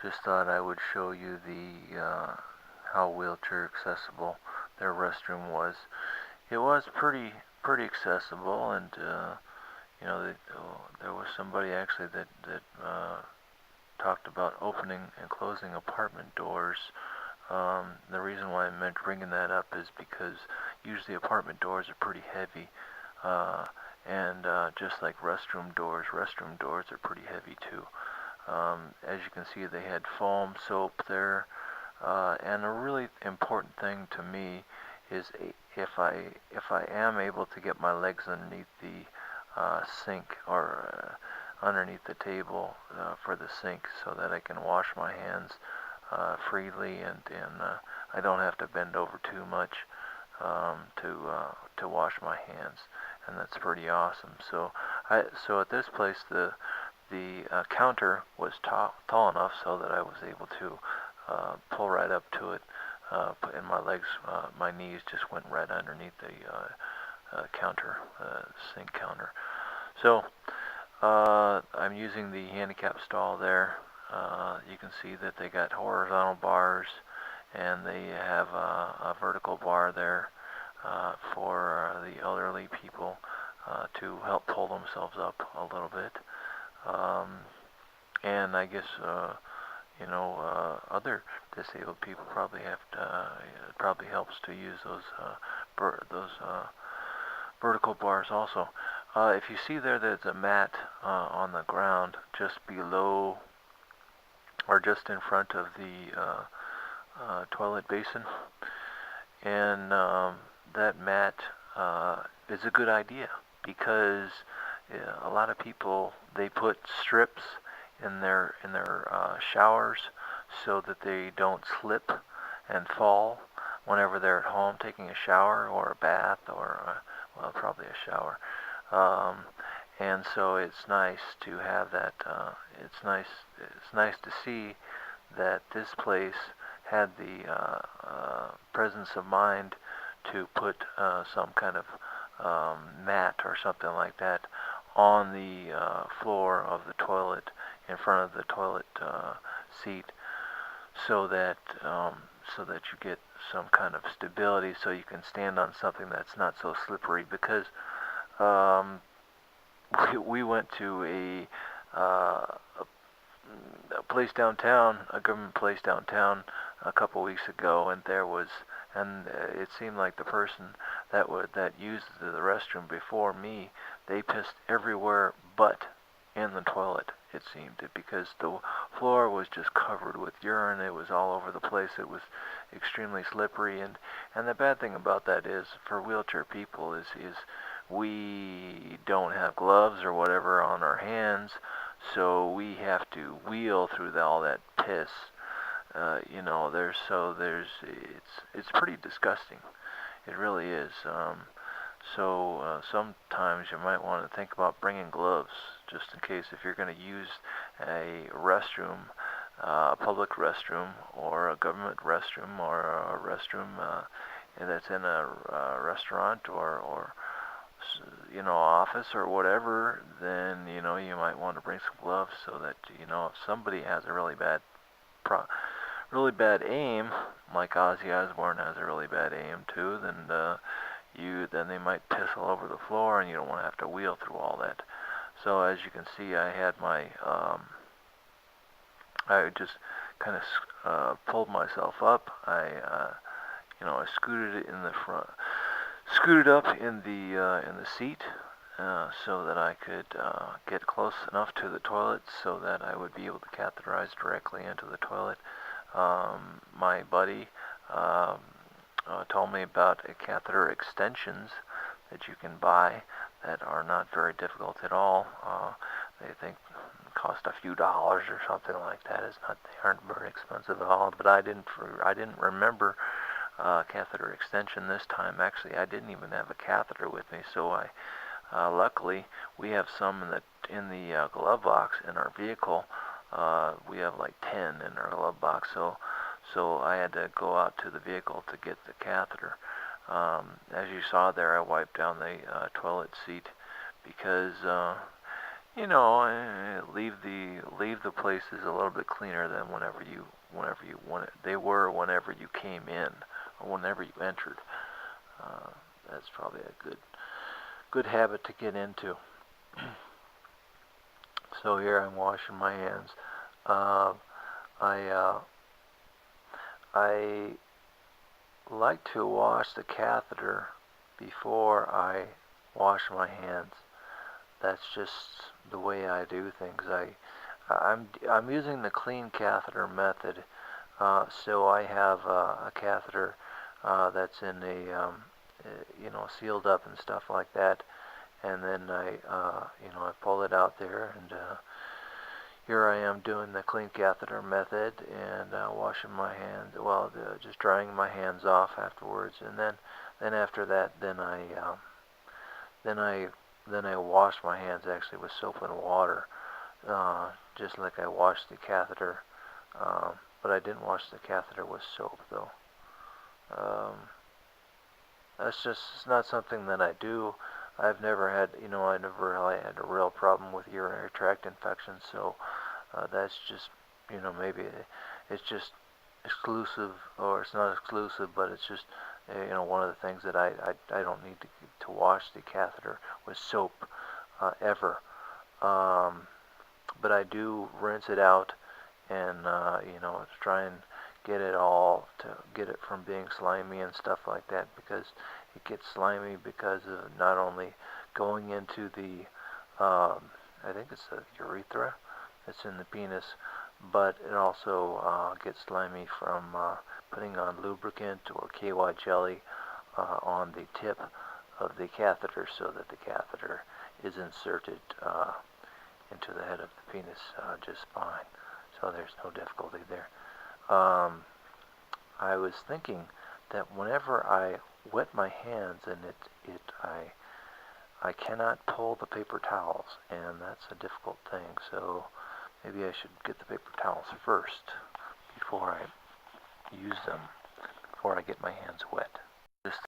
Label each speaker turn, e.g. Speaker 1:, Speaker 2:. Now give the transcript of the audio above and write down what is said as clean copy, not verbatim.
Speaker 1: Just thought I would show you the how wheelchair accessible their restroom was. It was pretty accessible, and there was somebody actually that talked about opening and closing apartment doors. The reason why I meant bringing that up is because usually apartment doors are pretty heavy, uh, and just like restroom doors are pretty heavy too. As you can see, they had foam soap there, and a really important thing to me is if I am able to get my legs underneath the sink or underneath the table for the sink so that I can wash my hands freely, and I don't have to bend over too much to wash my hands, and that's pretty awesome. So at this place the counter was tall enough so that I was able to pull right up to it, and my legs, my knees just went right underneath the counter, sink counter. So I'm using the handicap stall there. You can see that they got horizontal bars, and they have a vertical bar there for the elderly people to help pull themselves up a little bit. Um, and I guess other disabled people probably have to. It probably helps to use those vertical bars also. If you see there's a mat on the ground just below or just in front of the toilet basin, and that mat is a good idea because a lot of people, they put strips in their showers so that they don't slip and fall whenever they're at home taking a shower or a bath or well, probably a shower. Um, and so it's nice to have that. It's nice to see that this place had the presence of mind to put some kind of mat or something like that on the floor of the toilet in front of the toilet seat, so that you get some kind of stability, so you can stand on something that's not so slippery. Because um, we went to a place downtown, a government place downtown, a couple weeks ago, and it seemed like the person that used the restroom before me, they pissed everywhere but in the toilet. It seemed, because the floor was just covered with urine. It was all over the place. It was extremely slippery, and the bad thing about that is for wheelchair people is we don't have gloves or whatever on our hands, so we have to wheel through all that piss. It's pretty disgusting. It really is. So sometimes you might want to think about bringing gloves, just in case if you're going to use a restroom, a public restroom, or a government restroom, or a restroom that's in a restaurant or office or whatever. Then you might want to bring some gloves so that if somebody has a really bad aim, like Ozzy Osbourne has a really bad aim too, then they might piss all over the floor, and you don't want to have to wheel through all that. So as you can see, I had I just kind of pulled myself up. I scooted it in the front, scooted up in the seat, so that I could get close enough to the toilet so that I would be able to catheterize directly into the toilet. My buddy told me about catheter extensions that you can buy that are not very difficult at all. They think cost a few dollars or something like that. They aren't very expensive at all. But I didn't remember catheter extension this time. Actually, I didn't even have a catheter with me, so luckily we have some in the glove box in our vehicle. We have like 10 in our glove box, so I had to go out to the vehicle to get the catheter. As you saw there, I wiped down the toilet seat because You know, leave the places a little bit cleaner than whenever you want it. They were whenever you came in or whenever you entered. Uh, that's probably a good habit to get into. So here I'm washing my hands. Uh, I I like to wash the catheter before I wash my hands. That's just the way I do things. I'm using the clean catheter method. So I have a catheter that's in sealed up and stuff like that. And then I pull it out there, and here I am doing the clean catheter method and washing my hands. Well, just drying my hands off afterwards, and then after that, then I then I wash my hands actually with soap and water, just like I washed the catheter. But I didn't wash the catheter with soap though. Um, that's just it's not something that I do. I've never had, I never really had a real problem with urinary tract infections, so that's just, maybe it's just exclusive, or it's not exclusive, but it's just, one of the things that I don't need to wash the catheter with soap ever. Um, but I do rinse it out and, to try and get it from being slimy and stuff like that, because it gets slimy because of not only going into the, I think it's the urethra that's in the penis, but it also gets slimy from putting on lubricant or KY jelly on the tip of the catheter, so that the catheter is inserted into the head of the penis just fine. So there's no difficulty there. I was thinking that whenever I wet my hands and I cannot pull the paper towels, and that's a difficult thing. So maybe I should get the paper towels first before I use them, before I get my hands wet.